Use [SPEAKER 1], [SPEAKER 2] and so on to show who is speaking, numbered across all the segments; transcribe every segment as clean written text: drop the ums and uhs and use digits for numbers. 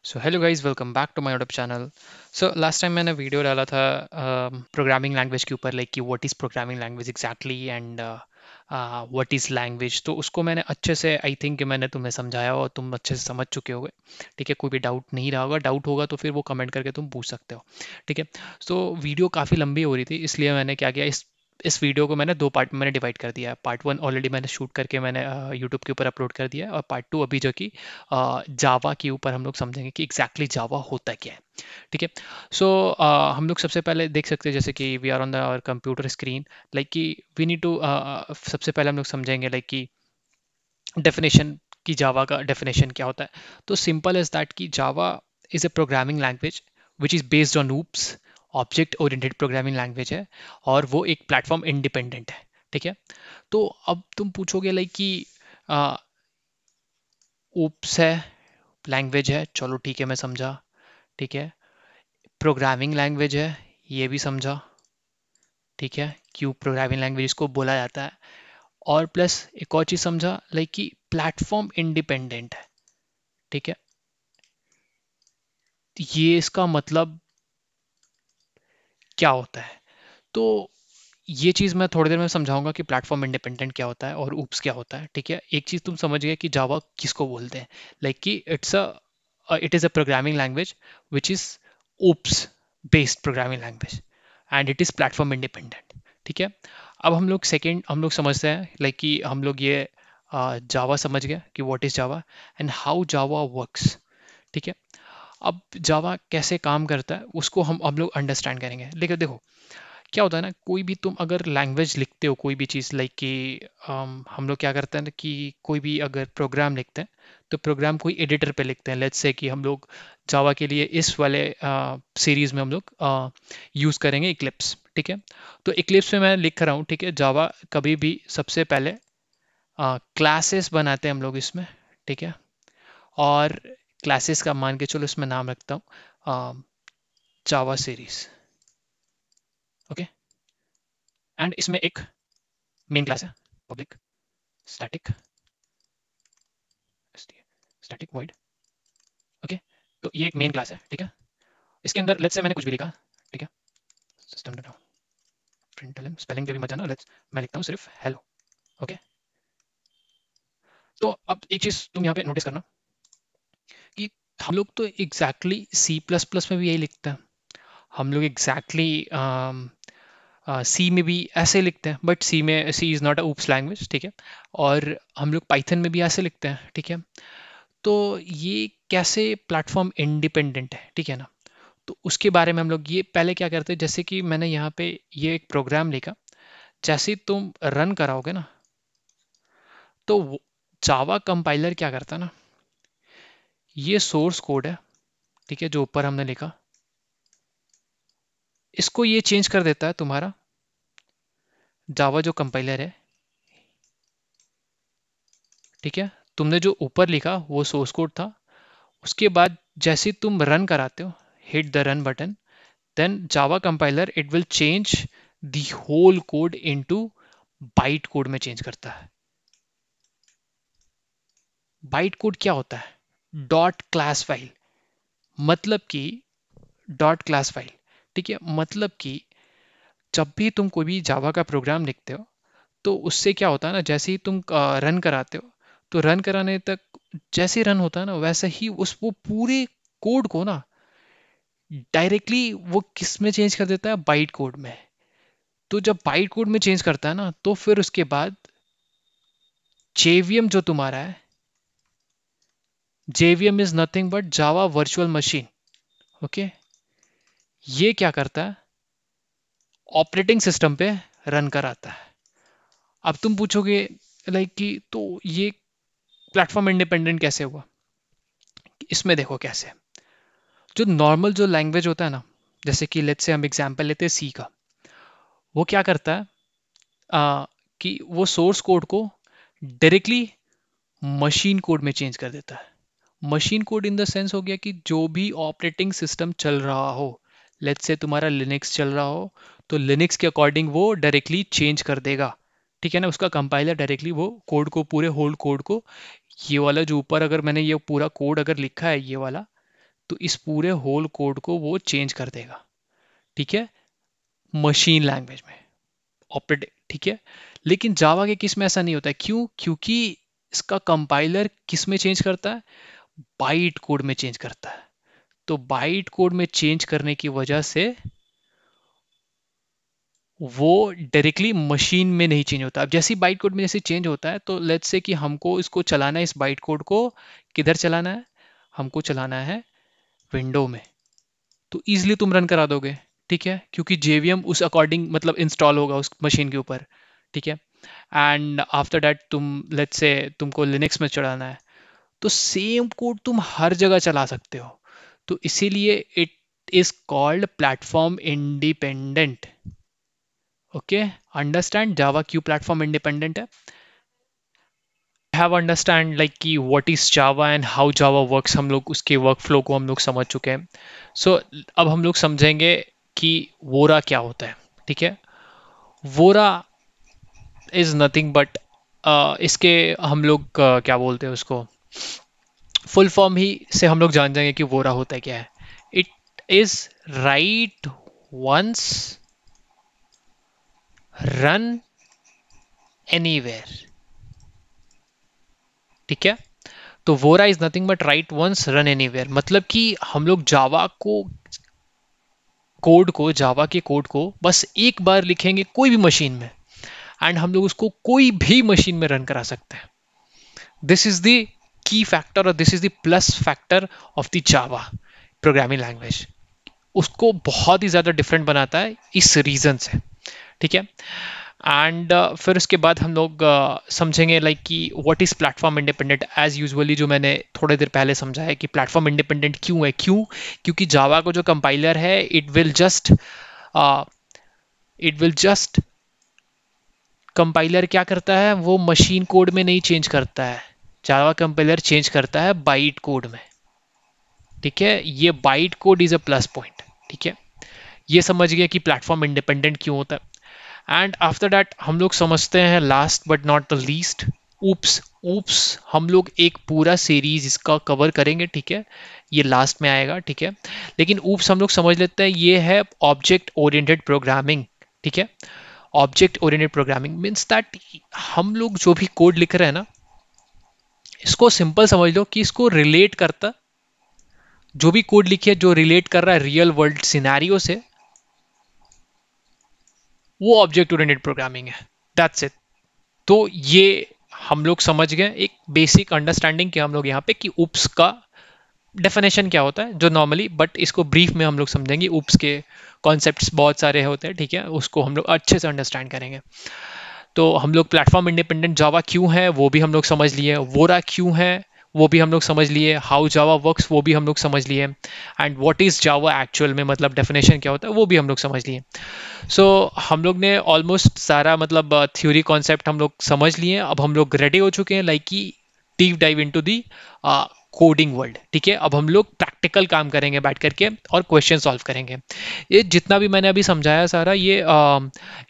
[SPEAKER 1] So hello guys, welcome back to my YouTube channel. So last time मैंने video डाला था programming language के ऊपर, लाइक कि what is programming language exactly and what is language. तो उसको मैंने अच्छे से, आई थिंक मैंने तुम्हें समझाया और तुम अच्छे से समझ चुके होगे। ठीक है, कोई भी डाउट नहीं रहा होगा, डाउट होगा तो फिर वो कमेंट करके तुम पूछ सकते हो। ठीक है। सो वीडियो काफ़ी लंबी हो रही थी, इसलिए मैंने क्या किया, इस वीडियो को मैंने दो पार्ट में मैंने डिवाइड कर दिया है। पार्ट वन ऑलरेडी मैंने शूट करके मैंने यूट्यूब के ऊपर अपलोड कर दिया है, और पार्ट टू अभी जो कि जावा के ऊपर हम लोग समझेंगे कि एग्जैक्टली जावा होता क्या है। ठीक है। सो हम लोग सबसे पहले देख सकते हैं, जैसे कि we are on the our computer screen, like कि वी नीड टू, सबसे पहले हम लोग समझेंगे लाइक कि डेफिनेशन, कि जावा का डेफिनेशन क्या होता है। तो सिंपल इज दैट कि Java is a programming language which is based on loops, object oriented programming language है, और वो एक प्लेटफॉर्म इंडिपेंडेंट है। ठीक है। तो अब तुम पूछोगे लाइक कि ओप्स है, लैंग्वेज है, चलो ठीक है मैं समझा। ठीक है। प्रोग्रामिंग लैंग्वेज है, ये भी समझा। ठीक है, क्यों प्रोग्रामिंग लैंग्वेज को बोला जाता है। और प्लस एक और चीज़ समझा, लाइक कि प्लेटफॉर्म इंडिपेंडेंट है। ठीक है। ये इसका मतलब क्या होता है? तो ये चीज़ मैं थोड़ी देर में समझाऊंगा कि प्लेटफॉर्म इंडिपेंडेंट क्या होता है और ऊप्स क्या होता है। ठीक है। एक चीज़ तुम समझ गए कि जावा किसको बोलते हैं, लाइक कि it is a programming language which is oops based programming language, and it is platform independent. ठीक है। अब हम लोग समझते हैं, लाइक कि हम लोग ये जावा समझ गए कि what is Java and how Java works. ठीक है। अब जावा कैसे काम करता है उसको हम लोग अंडरस्टैंड करेंगे। लेकिन देखो, क्या होता है ना, कोई भी तुम अगर लैंग्वेज लिखते हो, कोई भी चीज़ लाइक कि हम लोग क्या करते हैं ना कि कोई भी अगर प्रोग्राम लिखते हैं, तो प्रोग्राम कोई एडिटर पे लिखते हैं। लेट्स से कि हम लोग जावा के लिए इस वाले सीरीज़ में हम लोग यूज़ करेंगे इक्लिप्स। ठीक है। तो इक्लिप्स में मैं लिख रहा हूँ। ठीक है। जावा कभी भी सबसे पहले क्लासेस बनाते हैं हम लोग इसमें। ठीक है। और क्लासेस का मान के चलो इसमें नाम रखता हूँ जावा सीरीज। ओके। एंड इसमें एक मेन क्लास है, public static static void. Okay. तो ये एक मेन क्लास है। ठीक है। इसके अंदर लेट्स से मैंने कुछ भी लिखा। ठीक है। सिस्टम डॉट प्रिंटलन, स्पेलिंग पे भी मत जाना, लेट्स मैं लिखता हूँ सिर्फ हेलो। ओके। तो अब एक चीज तुम यहाँ पे नोटिस करना कि हम लोग तो एग्जैक्टली सी प्लस प्लस में भी यही लिखते हैं। हम लोग एग्जैक्टली सी में भी ऐसे लिखते हैं, but C is not a OOPs language. ठीक है। और हम लोग पाइथन में भी ऐसे लिखते हैं। ठीक है। तो ये कैसे प्लेटफॉर्म इंडिपेंडेंट है, ठीक है ना। तो उसके बारे में हम लोग ये पहले क्या करते हैं, जैसे कि मैंने यहाँ पे ये एक प्रोग्राम लिखा, जैसे ही तुम रन कराओगे ना, तो जावा कंपाइलर क्या करता है ना, ये सोर्स कोड है, ठीक है, जो ऊपर हमने लिखा, इसको ये चेंज कर देता है तुम्हारा जावा जो कंपाइलर है। ठीक है। तुमने जो ऊपर लिखा वो सोर्स कोड था। उसके बाद जैसे ही तुम रन कराते हो, hit the run button, then java compiler it will change the whole code into byte code में चेंज करता है। बाइट कोड क्या होता है? Dot class file. मतलब कि डॉट क्लास फाइल। ठीक है। मतलब कि जब भी तुम कोई भी जावा का प्रोग्राम लिखते हो, तो उससे क्या होता है ना, जैसे ही तुम रन कराते हो, तो रन कराने तक जैसे रन होता है ना, वैसे ही उस वो पूरे कोड को ना डायरेक्टली वो किस में चेंज कर देता है, बाइट कोड में। तो जब बाइट कोड में चेंज करता है ना, तो फिर उसके बाद JVM जो तुम्हारा है, JVM is nothing but Java virtual machine. Okay. ये क्या करता है, ऑपरेटिंग सिस्टम पे रन कराता है। अब तुम पूछोगे लाइक कि तो ये प्लेटफॉर्म इंडिपेंडेंट कैसे हुआ? इसमें देखो कैसे, जो नॉर्मल जो लैंग्वेज होता है ना, जैसे कि लेट्स से हम एग्जांपल लेते हैं सी का, वो क्या करता है, कि वो सोर्स कोड को डायरेक्टली मशीन कोड में चेंज कर देता है। Machine code in the sense हो गया कि जो भी ऑपरेटिंग सिस्टम चल रहा हो, लेट्स से तुम्हारा लिनक्स चल रहा हो, तो लिनक्स के अकॉर्डिंग वो डायरेक्टली चेंज कर देगा। ठीक है ना। उसका कंपाइलर डायरेक्टली वो कोड को, पूरे होल कोड को, ये वाला जो ऊपर अगर मैंने ये पूरा कोड अगर लिखा है ये वाला, तो इस पूरे होल कोड को वो चेंज कर देगा, ठीक है, मशीन लैंग्वेज में ऑपरेट, ठीक है। लेकिन जावा के किस में ऐसा नहीं होता है, क्यों? क्योंकि इसका कंपाइलर किस में चेंज करता है, बाइट कोड में चेंज करता है। तो बाइट कोड में चेंज करने की वजह से वो डायरेक्टली मशीन में नहीं चेंज होता। अब जैसे ही बाइट कोड में जैसे चेंज होता है, तो लेट्स से कि हमको इसको चलाना है, इस बाइट कोड को किधर चलाना है, हमको चलाना है विंडो में, तो इजीली तुम रन करा दोगे, ठीक है, क्योंकि जेवीएम उस अकॉर्डिंग मतलब इंस्टॉल होगा उस मशीन के ऊपर, ठीक है। एंड आफ्टर दैट तुम लेट्स से तुमको लिनक्स में चलाना है, तो सेम कोड तुम हर जगह चला सकते हो। तो इसीलिए it is called platform independent. Okay, understand Java क्यों प्लेटफॉर्म इंडिपेंडेंट है? हैव अंडरस्टैंड लाइक कि what is Java and how Java works, हम लोग उसके वर्क फ्लो को हम लोग समझ चुके हैं। सो अब हम लोग समझेंगे कि वोरा क्या होता है, ठीक है। वोरा इज नथिंग बट, इसके हम लोग क्या बोलते हैं उसको, फुल फॉर्म ही से हम लोग जान जाएंगे कि वोरा होता है क्या है। It is write once run anywhere, ठीक है। तो वोरा is nothing but write once run anywhere, मतलब कि हम लोग जावा को जावा के कोड को बस एक बार लिखेंगे कोई भी मशीन में, एंड हम लोग उसको कोई भी मशीन में रन करा सकते हैं। This is the key factor और this is the plus factor of the Java programming language. उसको बहुत ही ज़्यादा डिफरेंट बनाता है इस रीज़न से, ठीक है। एंड फिर उसके बाद हम लोग समझेंगे लाइक कि what is platform independent, as usually जो मैंने थोड़ी देर पहले समझाया कि प्लेटफॉर्म इंडिपेंडेंट क्यों है, क्यों? क्योंकि जावा को जो कंपाइलर है इट विल जस्ट कंपाइलर क्या करता है, वो मशीन कोड में नहीं चेंज करता है, जावा कंपाइलर चेंज करता है बाइट कोड में, ठीक है। ये byte code is a plus point, ठीक है। ये समझ गया कि प्लेटफॉर्म इंडिपेंडेंट क्यों होता है। एंड आफ्टर दैट हम लोग समझते हैं last but not the least, oops. Oops हम लोग एक पूरा सीरीज इसका कवर करेंगे, ठीक है, ये लास्ट में आएगा, ठीक है। लेकिन ऊप्स हम लोग समझ लेते हैं, ये है ऑब्जेक्ट ओरिएंटेड प्रोग्रामिंग, ठीक है। Object oriented programming means that हम लोग जो भी कोड लिख रहे हैं ना, इसको सिंपल समझ लो कि इसको रिलेट करता, जो भी कोड लिखिए जो रिलेट कर रहा है रियल वर्ल्ड सिनेरियो से, वो ऑब्जेक्ट ओरिएंटेड प्रोग्रामिंग है, दैट्स इट। तो ये हम लोग समझ गए एक बेसिक अंडरस्टैंडिंग कि हम लोग यहाँ पे कि उप्स का डेफिनेशन क्या होता है, जो नॉर्मली, बट इसको ब्रीफ में हम लोग समझेंगे। उप्स के कॉन्सेप्ट्स बहुत सारे होते हैं, ठीक है, उसको हम लोग अच्छे से अंडरस्टैंड करेंगे। तो हम लोग प्लेटफॉर्म इंडिपेंडेंट जावा क्यों है वो भी हम लोग समझ लिए, वोरा क्यों है वो भी हम लोग समझ लिए, हाउ जावा वर्क्स वो भी हम लोग समझ लिए, and what is Java actual में, मतलब डेफिनेशन क्या होता है वो भी हम लोग समझ लिए। सो हम लोग ने ऑलमोस्ट सारा मतलब थ्योरी कॉन्सेप्ट हम लोग समझ लिए। अब हम लोग रेडी हो चुके हैं लाइक कि deep dive into the coding world, ठीक है। अब हम लोग प्रैक्टिकल काम करेंगे बैठ करके और क्वेश्चन सॉल्व करेंगे। ये जितना भी मैंने अभी समझाया सारा, ये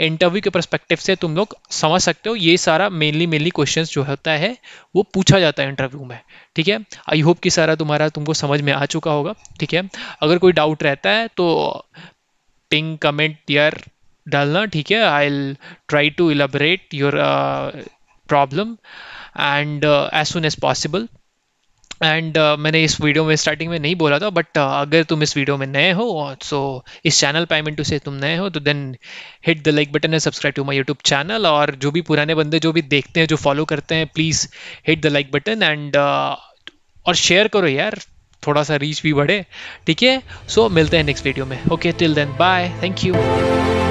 [SPEAKER 1] इंटरव्यू के पर्सपेक्टिव से तुम लोग समझ सकते हो, ये सारा मेनली क्वेश्चंस जो होता है वो पूछा जाता है इंटरव्यू में, ठीक है। आई होप कि सारा तुम्हारा तुमको समझ में आ चुका होगा, ठीक है। अगर कोई डाउट रहता है तो पिंग कमेंट यार डालना, ठीक है। I will try to elaborate your problem and as soon as possible. And मैंने इस वीडियो में स्टार्टिंग में नहीं बोला था, बट अगर तुम इस वीडियो में नए हो, सो इस चैनल पे टू से तुम नए हो, तो then hit the like button and subscribe to my YouTube channel. और जो भी पुराने बंदे जो भी देखते हैं, जो फॉलो करते हैं, please hit the like button and और शेयर करो यार, थोड़ा सा रीच भी बढ़े, ठीक है। सो मिलते हैं नेक्स्ट वीडियो में। Okay, till then bye, thank you.